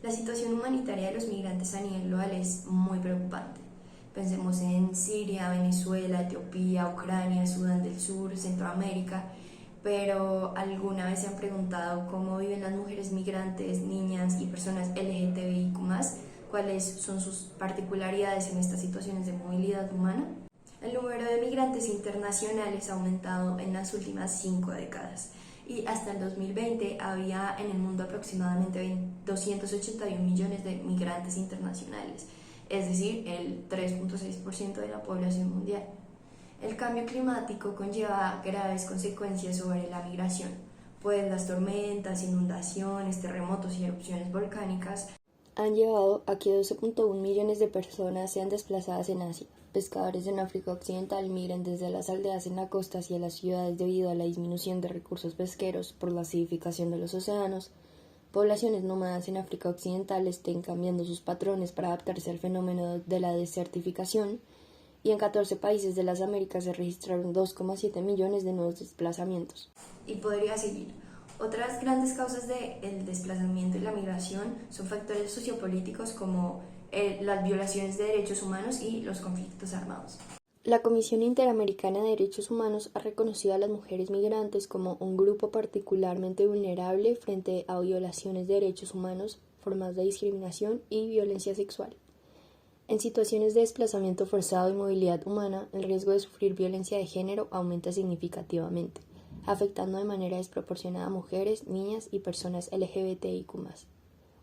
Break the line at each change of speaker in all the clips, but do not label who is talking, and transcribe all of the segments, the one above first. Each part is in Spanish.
La situación humanitaria de los migrantes a nivel global es muy preocupante. Pensemos en Siria, Venezuela, Etiopía, Ucrania, Sudán del Sur, Centroamérica, pero ¿alguna vez se han preguntado cómo viven las mujeres migrantes, niñas y personas LGTBIQ+? ¿Cuáles son sus particularidades en estas situaciones de movilidad humana? El número de migrantes internacionales ha aumentado en las últimas 5 décadas y hasta el 2020 había en el mundo aproximadamente 281 millones de migrantes internacionales, es decir, el 3.6% de la población mundial. El cambio climático conlleva graves consecuencias sobre la migración, pues las tormentas, inundaciones, terremotos y erupciones volcánicas han llevado a que 12.1 millones de personas sean desplazadas en Asia. Pescadores en África Occidental migran desde las aldeas en la costa hacia las ciudades debido a la disminución de recursos pesqueros por la acidificación de los océanos. Poblaciones nómadas en África Occidental estén cambiando sus patrones para adaptarse al fenómeno de la desertificación, y en 14 países de las Américas se registraron 2,7 millones de nuevos desplazamientos. Y podría seguir. Otras grandes causas del desplazamiento y la migración son factores sociopolíticos como las violaciones de derechos humanos y los conflictos armados. La Comisión Interamericana de Derechos Humanos ha reconocido a las mujeres migrantes como un grupo particularmente vulnerable frente a violaciones de derechos humanos, formas de discriminación y violencia sexual. En situaciones de desplazamiento forzado y movilidad humana, el riesgo de sufrir violencia de género aumenta significativamente, afectando de manera desproporcionada a mujeres, niñas y personas LGBTIQ+.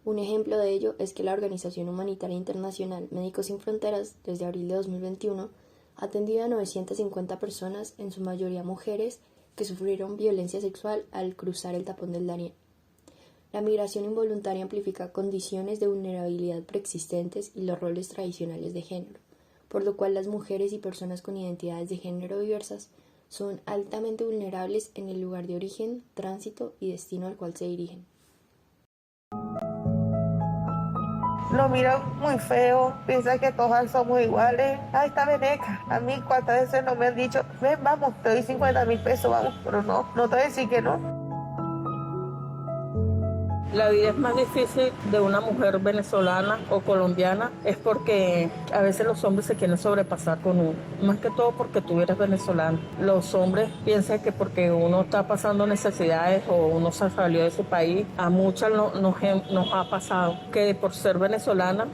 Un ejemplo de ello es que la Organización Humanitaria Internacional Médicos Sin Fronteras, desde abril de 2021, ha atendido a 950 personas, en su mayoría mujeres, que sufrieron violencia sexual al cruzar el tapón del Darién. La migración involuntaria amplifica condiciones de vulnerabilidad preexistentes y los roles tradicionales de género, por lo cual las mujeres y personas con identidades de género diversas son altamente vulnerables en el lugar de origen, tránsito y destino al cual se dirigen.
Lo miro muy feo, piensa que todas somos iguales. Ahí está Veneca. A mí cuántas veces no me han dicho, ven, vamos, te doy 50.000 pesos, vamos. Pero no te voy a decir que no.
La vida es más difícil de una mujer venezolana o colombiana es porque a veces los hombres se quieren sobrepasar con uno, más que todo porque tú eres venezolano. Los hombres piensan que porque uno está pasando necesidades o uno se salió de su país, a muchas nos ha pasado que por ser venezolana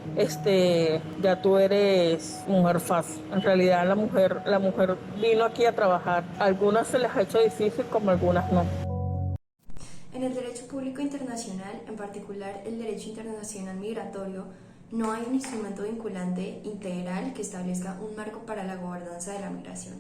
ya tú eres mujer fácil. En realidad la mujer vino aquí a trabajar. A algunas se les ha hecho difícil como a algunas no.
En el derecho público internacional, en particular el derecho internacional migratorio, no hay un instrumento vinculante integral que establezca un marco para la gobernanza de la migración.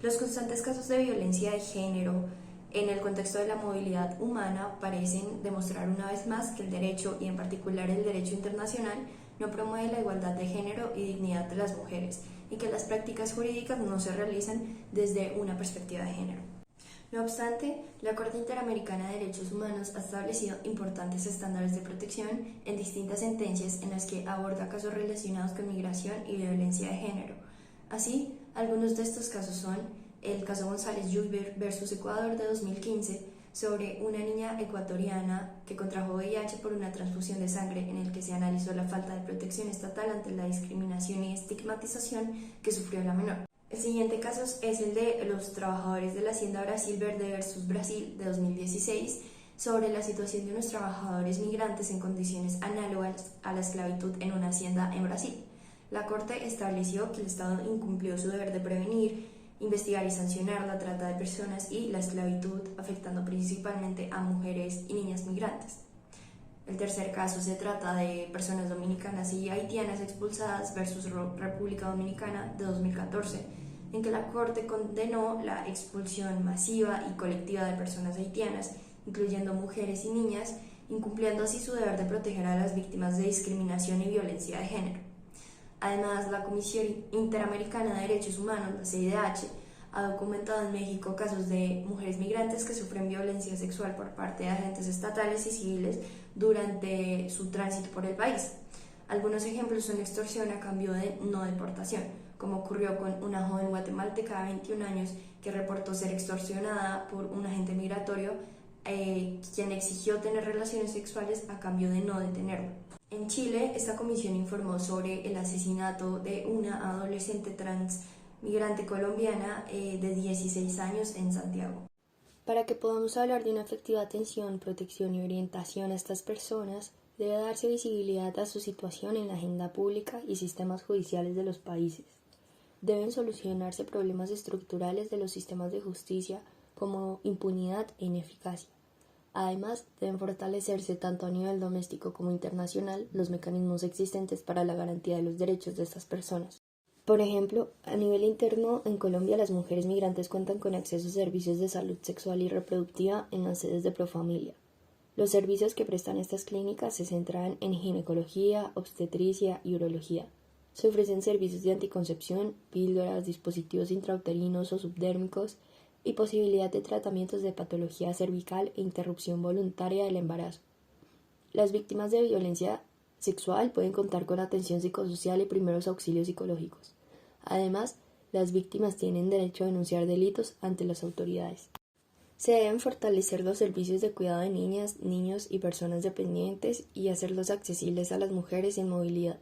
Los constantes casos de violencia de género en el contexto de la movilidad humana parecen demostrar una vez más que el derecho, y en particular el derecho internacional, no promueve la igualdad de género y dignidad de las mujeres, y que las prácticas jurídicas no se realizan desde una perspectiva de género. No obstante, la Corte Interamericana de Derechos Humanos ha establecido importantes estándares de protección en distintas sentencias en las que aborda casos relacionados con migración y violencia de género. Así, algunos de estos casos son el caso González Lluyber versus Ecuador de 2015 sobre una niña ecuatoriana que contrajo VIH por una transfusión de sangre, en el que se analizó la falta de protección estatal ante la discriminación y estigmatización que sufrió la menor. El siguiente caso es el de los trabajadores de la Hacienda Brasil Verde versus Brasil de 2016 sobre la situación de unos trabajadores migrantes en condiciones análogas a la esclavitud en una hacienda en Brasil. La Corte estableció que el Estado incumplió su deber de prevenir, investigar y sancionar la trata de personas y la esclavitud, afectando principalmente a mujeres y niñas migrantes. El tercer caso se trata de personas dominicanas y haitianas expulsadas versus República Dominicana de 2014, en que la Corte condenó la expulsión masiva y colectiva de personas haitianas, incluyendo mujeres y niñas, incumpliendo así su deber de proteger a las víctimas de discriminación y violencia de género. Además, la Comisión Interamericana de Derechos Humanos, la CIDH, ha documentado en México casos de mujeres migrantes que sufren violencia sexual por parte de agentes estatales y civiles durante su tránsito por el país. Algunos ejemplos son extorsión a cambio de no deportación, como ocurrió con una joven guatemalteca de 21 años que reportó ser extorsionada por un agente migratorio quien exigió tener relaciones sexuales a cambio de no detenerlo. En Chile, esta comisión informó sobre el asesinato de una adolescente trans migrante colombiana de 16 años en Santiago.
Para que podamos hablar de una efectiva atención, protección y orientación a estas personas, debe darse visibilidad a su situación en la agenda pública y sistemas judiciales de los países. Deben solucionarse problemas estructurales de los sistemas de justicia como impunidad e ineficacia. Además, deben fortalecerse tanto a nivel doméstico como internacional los mecanismos existentes para la garantía de los derechos de estas personas. Por ejemplo, a nivel interno, en Colombia las mujeres migrantes cuentan con acceso a servicios de salud sexual y reproductiva en las sedes de Profamilia. Los servicios que prestan estas clínicas se centran en ginecología, obstetricia y urología. Se ofrecen servicios de anticoncepción, píldoras, dispositivos intrauterinos o subdérmicos y posibilidad de tratamientos de patología cervical e interrupción voluntaria del embarazo. Las víctimas de violencia sexual pueden contar con atención psicosocial y primeros auxilios psicológicos. Además, las víctimas tienen derecho a denunciar delitos ante las autoridades. Se deben fortalecer los servicios de cuidado de niñas, niños y personas dependientes y hacerlos accesibles a las mujeres en movilidad.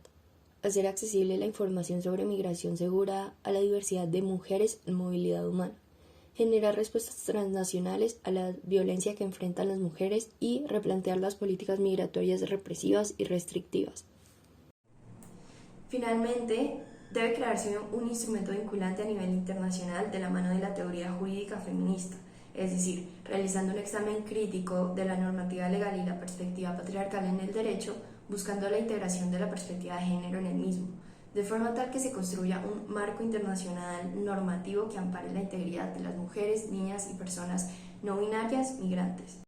Hacer accesible la información sobre migración segura a la diversidad de mujeres en movilidad humana. Generar respuestas transnacionales a la violencia que enfrentan las mujeres y replantear las políticas migratorias represivas y restrictivas.
Finalmente, debe crearse un instrumento vinculante a nivel internacional de la mano de la teoría jurídica feminista, es decir, realizando un examen crítico de la normativa legal y la perspectiva patriarcal en el derecho, buscando la integración de la perspectiva de género en el mismo, de forma tal que se construya un marco internacional normativo que ampare la integridad de las mujeres, niñas y personas no binarias migrantes.